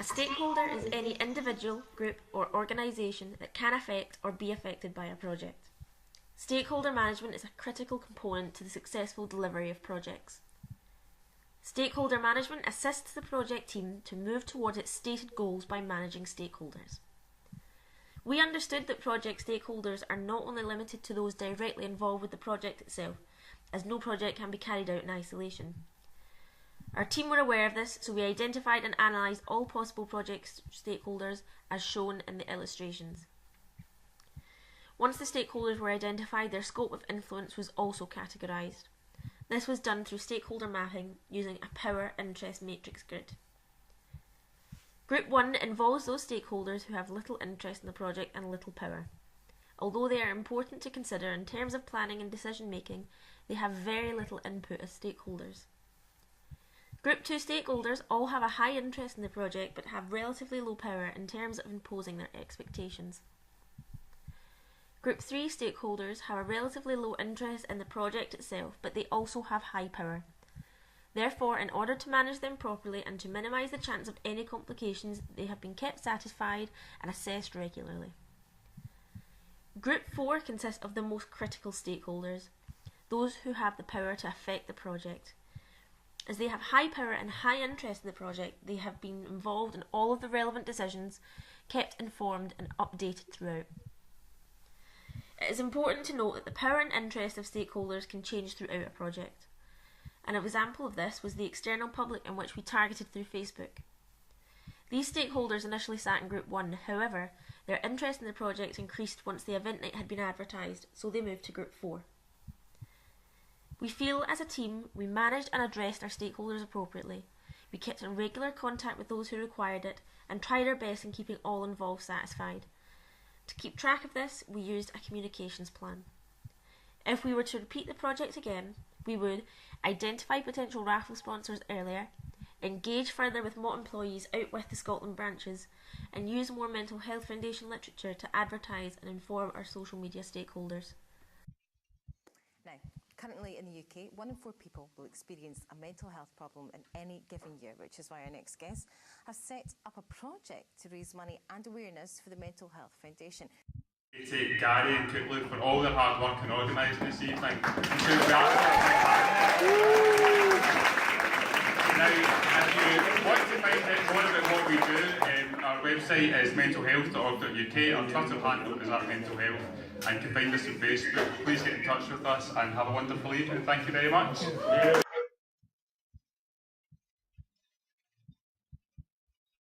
A stakeholder is any individual, group or organisation that can affect or be affected by a project. Stakeholder management is a critical component to the successful delivery of projects. Stakeholder management assists the project team to move towards its stated goals by managing stakeholders. We understood that project stakeholders are not only limited to those directly involved with the project itself, as no project can be carried out in isolation. Our team were aware of this, so we identified and analysed all possible project stakeholders as shown in the illustrations. Once the stakeholders were identified, their scope of influence was also categorised. This was done through stakeholder mapping using a power interest matrix grid. Group 1 involves those stakeholders who have little interest in the project and little power. Although they are important to consider in terms of planning and decision making, they have very little input as stakeholders. Group 2 stakeholders all have a high interest in the project but have relatively low power in terms of imposing their expectations. Group 3 stakeholders have a relatively low interest in the project itself, but they also have high power. Therefore, in order to manage them properly and to minimise the chance of any complications, they have been kept satisfied and assessed regularly. Group 4 consists of the most critical stakeholders, those who have the power to affect the project. As they have high power and high interest in the project, they have been involved in all of the relevant decisions, kept informed and updated throughout. It is important to note that the power and interest of stakeholders can change throughout a project. An example of this was the external public in which we targeted through Facebook. These stakeholders initially sat in Group 1, however, their interest in the project increased once the event night had been advertised, so they moved to Group 4. We feel as a team we managed and addressed our stakeholders appropriately. We kept in regular contact with those who required it and tried our best in keeping all involved satisfied. To keep track of this, we used a communications plan. If we were to repeat the project again, we would identify potential raffle sponsors earlier, engage further with MOT employees out with the Scotland branches, and use more mental health foundation literature to advertise and inform our social media stakeholders. Now, currently in the UK, 1 in 4 people will experience a mental health problem in any given year, which is why our next guest has set up a project to raise money and awareness for the Mental Health Foundation. To Gary and Cootloop for all their hard work and organising this evening. Now, if you want to find out more about what we do, our website is mentalhealth.org.uk, our Twitter handle is @mentalhealth, and you can find us on Facebook. Please get in touch with us and have a wonderful evening. Thank you very much.